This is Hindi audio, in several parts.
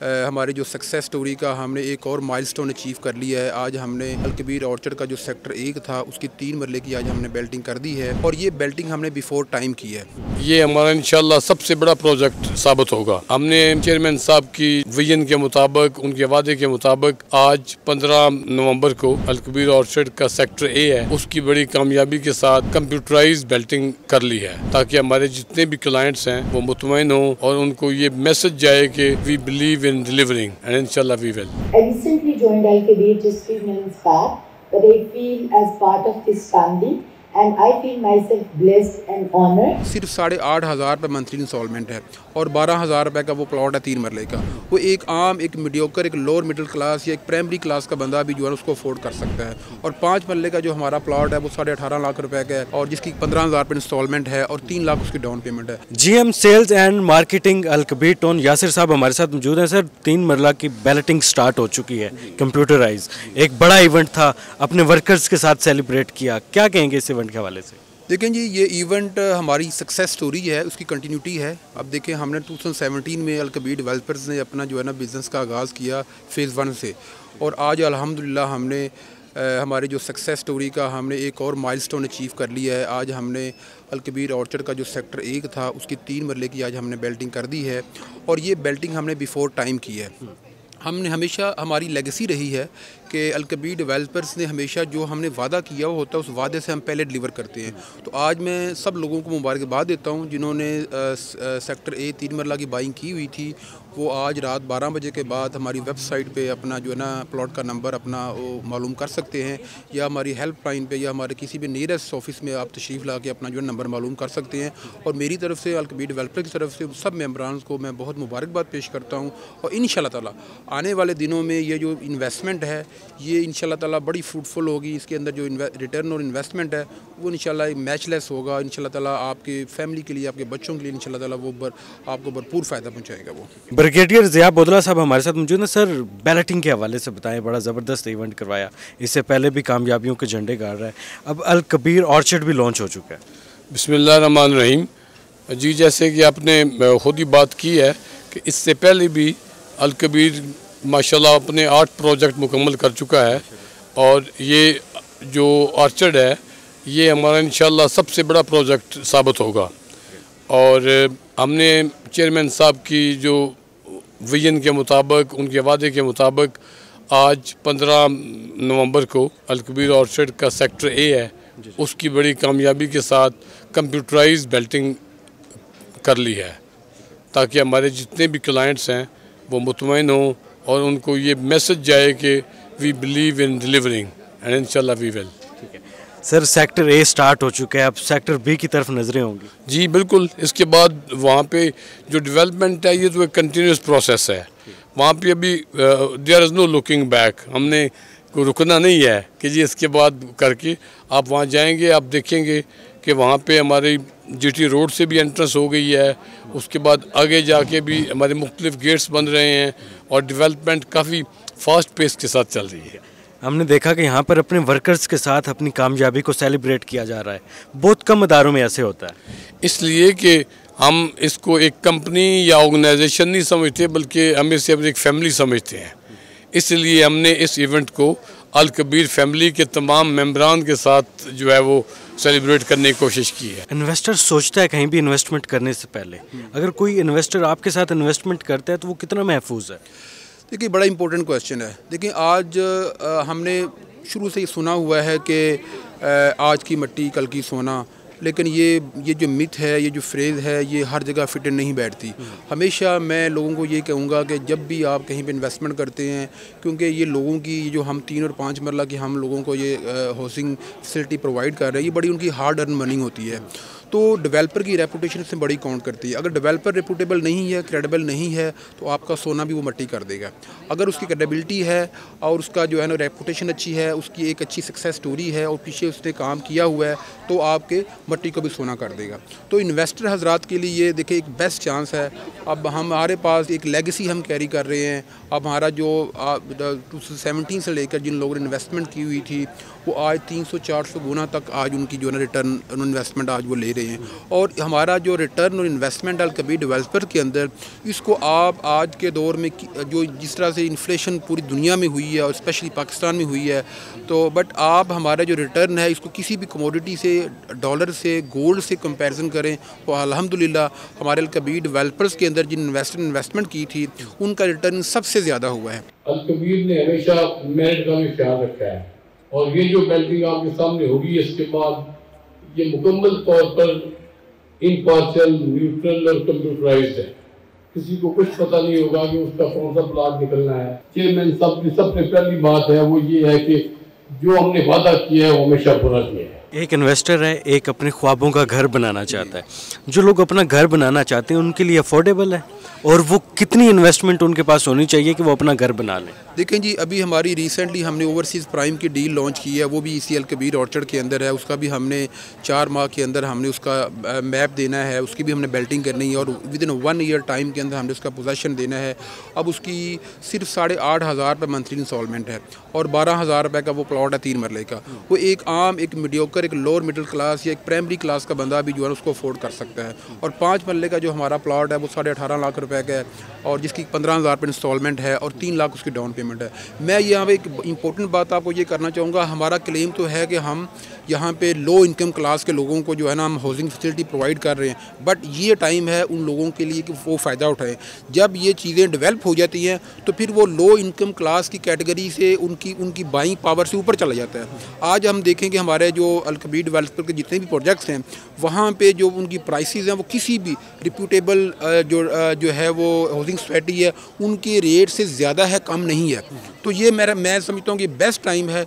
हमारे जो सक्सेस स्टोरी का हमने एक और माइलस्टोन अचीव कर लिया है। आज हमने अलकबीर ऑर्चर्ड का जो सेक्टर 1 था उसकी 3 मरले की आज हमने बेल्टिंग कर दी है और ये बेल्टिंग हमने बिफोर टाइम की है। ये हमारा इंशाल्लाह सबसे बड़ा प्रोजेक्ट साबित होगा। हमने चेयरमैन साहब की विजन के मुताबिक, उनके वादे के मुताबिक आज 15 नवंबर को अलकबीर ऑर्चर्ड का सेक्टर A है उसकी बड़ी कामयाबी के साथ कंप्यूटराइज बेल्टिंग कर ली है, ताकि हमारे जितने भी क्लाइंट्स हैं वो मुतमईन हों और उनको ये मैसेज जाए कि we believe in delivering, and inshallah we will. I recently joined Al-Kabir just 3 months back, but I feel as part of this family and I feel myself blessed and honored. सिर्फ 8,500 रुपये मंथली इंस्टॉलमेंट है और 12,000 रुपये का वो प्लॉट है 3 मरले का। वो एक आम, एक मीडियोकर, एक लोअर मिडिल क्लास या एक प्राइमरी क्लास का बंदा भी जो है उसको अफोर्ड कर सकता है। और 5 मरले का जो हमारा प्लॉट है वो 18.5 लाख रुपए का है और जिसकी 15,000 रुपये इंस्टॉलमेंट है और 3 लाख उसकी डाउन पेमेंट है। GM sales and marketing Al Kabir town Yasir साहब हमारे साथ मौजूद हैं। सर, 3 मरला की बैलेटिंग स्टार्ट हो चुकी है, कंप्यूटराइज, एक बड़ा इवेंट था, अपने वर्कर्स के साथ सेलिब्रेट किया, क्या कहेंगे इस इवेंट के हवाले से? देखें जी, ये इवेंट हमारी सक्सेस स्टोरी है, उसकी कंटिन्यूटी है। अब देखें, हमने 2017 में अलकबीर डेवलपर्स ने अपना जो है ना बिज़नेस का आगाज़ किया फ़ेज़ 1 से और आज अल्हम्दुलिल्लाह हमने हमारे जो सक्सेस स्टोरी का हमने एक और माइलस्टोन अचीव कर लिया है। आज हमने अलकबीर ऑर्चर्ड का जो सेक्टर 1 था उसकी 3 मरले की आज हमने बेल्टिंग कर दी है और ये बेल्टिंग हमने बिफोर टाइम की है। हमने हमेशा, हमारी लेगेसी रही है कि अलकबीर डेवलपर्स ने हमेशा जो हमने वादा किया वो होता है, उस वादे से हम पहले डिलीवर करते हैं। तो आज मैं सब लोगों को मुबारकबाद देता हूँ जिन्होंने सेक्टर A 3 मरला की बाइंग की हुई थी। वो आज रात 12 बजे के बाद हमारी वेबसाइट पे अपना जो है ना प्लॉट का नंबर अपना वो मालूम कर सकते हैं या हमारी हेल्पलाइन पे या हमारे किसी भी नियरेस्ट ऑफिस में आप तशरीफ़ ला के अपना जो है नंबर मालूम कर सकते हैं। और मेरी तरफ से, अलकबीर डेवलपर की तरफ से सब मेम्बरान को मैं बहुत मुबारकबाद पेश करता हूँ और इंशाल्लाह ताला आने वाले दिनों में ये जो इन्वेस्टमेंट है ये इंशाल्लाह ताला बड़ी फ्रूटफुल होगी। इसके अंदर जो रिटर्न और इन्वेस्टमेंट है वो इंशाल्लाह मैचलेस होगा। इंशाल्लाह ताला आपके फैमिली के लिए, आपके बच्चों के लिए इंशाल्लाह ताला वो आपको भरपूर फ़ायदा पहुँचाएगा। वो ब्रिगेडियर ज़िया बोदला साहब हमारे साथ मौजूद हैं। सर, बैलेटिंग के हवाले से बताएं, बड़ा ज़बरदस्त इवेंट करवाया, इससे पहले भी कामयाबियों के झंडे गाड़ रहा है, अब अलकबीर ऑर्चर्ड भी लॉन्च हो चुका है। बिस्मिल्लाहिर्रहमानिर्रहीम। जी, जैसे कि आपने खुद ही बात की है कि इससे पहले भी अलकबीर माशाल्लाह अपने 8 प्रोजेक्ट मुकम्मल कर चुका है और ये जो ऑर्चर्ड है ये हमारा इंशाल्लाह सबसे बड़ा प्रोजेक्ट साबित होगा। और हमने चेयरमैन साहब की जो विजन के मुताबिक, उनके वादे के मुताबिक आज 15 नवंबर को अलकबीर ऑर्चर्ड का सेक्टर A है उसकी बड़ी कामयाबी के साथ कंप्यूटराइज बेल्टिंग कर ली है, ताकि हमारे जितने भी क्लाइंट्स हैं वो मुतमईन हों और उनको ये मैसेज जाए कि we believe in delivering and इंशाल्लाह वी विल। ठीक है सर, सेक्टर A स्टार्ट हो चुका है, अब सेक्टर B की तरफ नजरें होंगी। जी बिल्कुल, इसके बाद वहाँ पे जो डेवलपमेंट है ये तो एक कंटिन्यूस प्रोसेस है। वहाँ पे अभी there is no looking back, हमने कोई रुकना नहीं है कि जी इसके बाद करके आप वहाँ जाएंगे, आप देखेंगे कि वहाँ पे हमारी GT रोड से भी एंट्रेंस हो गई है, उसके बाद आगे जाके भी हमारे मुख्तलिफ गेट्स बन रहे हैं और डेवलपमेंट काफ़ी फास्ट पेस के साथ चल रही है। हमने देखा कि यहाँ पर अपने वर्कर्स के साथ अपनी कामयाबी को सेलिब्रेट किया जा रहा है, बहुत कम अदारों में ऐसे होता है। इसलिए कि हम इसको एक कंपनी या ऑर्गेनाइजेशन नहीं समझते बल्कि हम इसे एक फैमिली समझते हैं। इसलिए हमने इस इवेंट को अलकबीर फैमिली के तमाम मेम्बरान के साथ जो है वो सेलिब्रेट करने की कोशिश की है। इन्वेस्टर सोचता है कहीं भी इन्वेस्टमेंट करने से पहले, अगर कोई इन्वेस्टर आपके साथ इन्वेस्टमेंट करता है तो वो कितना महफूज है? देखिए, बड़ा इंपॉर्टेंट क्वेश्चन है। देखिए, आज हमने शुरू से ही सुना हुआ है कि आज की मिट्टी कल की सोना, लेकिन ये जो मिथ है, ये जो फ्रेज़ है, ये हर जगह फिट नहीं बैठती। हमेशा मैं लोगों को ये कहूँगा कि जब भी आप कहीं पे इन्वेस्टमेंट करते हैं, क्योंकि ये लोगों की जो हम 3 और 5 मरला की हम लोगों को ये हाउसिंग फैसिलिटी प्रोवाइड कर रहे हैं, ये बड़ी उनकी हार्ड अर्न मनी होती है। तो डेवलपर की रेपुटेशन से बड़ी काउंट करती है। अगर डेवलपर रेपुटेबल नहीं है, क्रेडिबल नहीं है, तो आपका सोना भी वो मट्टी कर देगा। अगर उसकी क्रेडिबिलिटी है और उसका जो है ना रेपुटेशन अच्छी है, उसकी एक अच्छी सक्सेस स्टोरी है और पीछे उसने काम किया हुआ है, तो आपके मट्टी को भी सोना कर देगा। तो इन्वेस्टर हजरात के लिए ये देखिए एक बेस्ट चांस है। अब हमारे पास एक लेगेसी हम कैरी कर रहे हैं। अब हमारा जो 2017 से लेकर जिन लोगों ने इन्वेस्टमेंट की हुई थी वो आज 300-400 गुना तक आज उनकी जो है ना रिटर्न इन्वेस्टमेंट आज वो ले रहे गए हैं। और हमारा जो रिटर्न और इन्वेस्टमेंट अल कबीर डेवलपर के अंदर, इसको आप आज के दौर में जो जिस तरह से इन्फ्लेशन पूरी दुनिया में हुई है और स्पेशली पाकिस्तान में हुई है, तो बट आप हमारा जो रिटर्न है इसको किसी भी कमोडिटी से, डॉलर से, गोल्ड से कंपैरिजन करें तो अल्हम्दुलिल्लाह हमारे अल कबीर डेवलपर्स के अंदर जिन इन्वेस्टमेंट की थी उनका रिटर्न सबसे ज़्यादा हुआ है। अल कबीर ने हमेशा मेरिट का भी ख्याल रखा है और ये जो बिल्डिंग आपके सामने होगी इसके बाद ये मुकम्मल तौर पर इम्पार्शियल, न्यूट्रल और कंप्यूटराइज्ड है। किसी को कुछ पता नहीं होगा कि उसका कौन सा प्लाट निकलना है। चेयरमैन साहब की सबसे पहली बात है वो ये है कि जो हमने वादा किया है वो हमेशा पूरा किया है। एक इन्वेस्टर है, एक अपने ख्वाबों का घर बनाना चाहता है। जो लोग अपना घर बनाना चाहते हैं उनके लिए अफोर्डेबल है, और वो कितनी इन्वेस्टमेंट उनके पास होनी चाहिए कि वो अपना घर बना लें? देखें जी, अभी हमारी रिसेंटली हमने ओवरसीज़ प्राइम की डील लॉन्च की है, वो भी इसी अल कबीर ऑर्चर्ड के अंदर है। उसका भी हमने 4 माह के अंदर हमने उसका मैप देना है, उसकी भी हमने बेल्टिंग करनी है और विद इन 1 ईयर टाइम के अंदर हमने उसका पोजेसन देना है। अब उसकी सिर्फ 8,500 रुपये मंथली इंस्टॉलमेंट है और 12,000 रुपये का वो प्लॉट है 3 मरले का। वो एक आम, एक मीडियोकर, एक लोअर मिडिल क्लास या एक प्राइमरी क्लास का बंदा भी जो है उसको अफोर्ड कर सकता है। और 5 मरले का जो हमारा प्लॉट है वो 18.5 लाख रुपए का है और जिसकी 15,000 रुपये इंस्टॉलमेंट है और 3 लाख उसकी डाउन पेमेंट है। मैं यहाँ पे एक इम्पोर्टेंट बात आपको ये करना चाहूँगा, हमारा क्लेम तो है कि हम यहाँ पे लो इनकम क्लास के लोगों को जो है ना हम हाउसिंग फैसिलिटी प्रोवाइड कर रहे हैं, बट ये टाइम है उन लोगों के लिए कि वो फ़ायदा उठाएं। जब ये चीज़ें डेवलप हो जाती हैं तो फिर वो लो इनकम क्लास की कैटेगरी से उनकी बाइंग पावर से ऊपर चला जाता है। आज हम देखें कि हमारे जो अल कबीर डेवलपर के जितने भी प्रोजेक्ट्स हैं वहाँ पे जो उनकी प्राइसेस हैं वो किसी भी रिप्यूटेबल जो है वो हाउसिंग सोसाइटी है उनके रेट से ज़्यादा है, कम नहीं है। तो ये मैं समझता हूँ कि बेस्ट टाइम है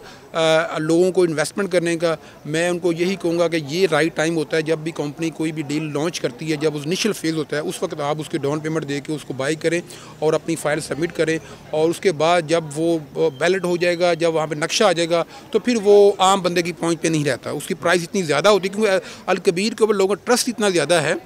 लोगों को इन्वेस्टमेंट करने का। मैं उनको यही कहूँगा कि ये राइट टाइम होता है जब भी कंपनी कोई भी डील लॉन्च करती है, जब उस इनिशियल फेज़ होता है उस वक्त आप उसकी डाउन पेमेंट दे के उसको बाई करें और अपनी फ़ाइल सबमिट करें। और उसके बाद जब वो बैलेट हो जाएगा, जब वहाँ पे नक्शा आ जाएगा तो फिर वो आम बंदे की पहुँच पे नहीं रहता, उसकी प्राइस इतनी ज़्यादा होती है क्योंकि अल कबीर के ऊपर लोगों का ट्रस्ट इतना ज़्यादा है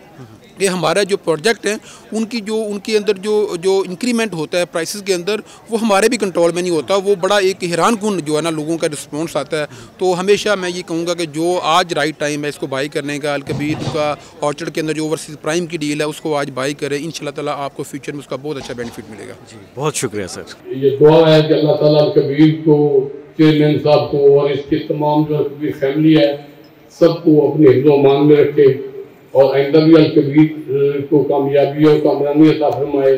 कि हमारा जो प्रोजेक्ट है उनके अंदर जो इंक्रीमेंट होता है प्राइसेस के अंदर वो हमारे भी कंट्रोल में नहीं होता। वो बड़ा एक हैरान कुन जो है ना लोगों का रिस्पॉन्स आता है। तो हमेशा मैं ये कहूँगा कि जो आज राइट टाइम है इसको बाई करने का, अल कबीर का ऑर्चर्ड के अंदर जो ओवरसीज़ प्राइम की डील है उसको आज बाई करें। इंशाल्लाह ताला आपको फ्यूचर में उसका बहुत अच्छा बेनिफिट मिलेगा। जी बहुत शुक्रिया सर। ये दुआ है कि अल्लाह ताला अल कबीर को, चेयरमैन साहब को और इसकी तमाम जो अल कबीर फैमिली है सबको अपने हिफ्ज़-ओ-मान में रखे और आइंदा भी अल कबीर को कामयाबी और कामयाबी अता फरमाए।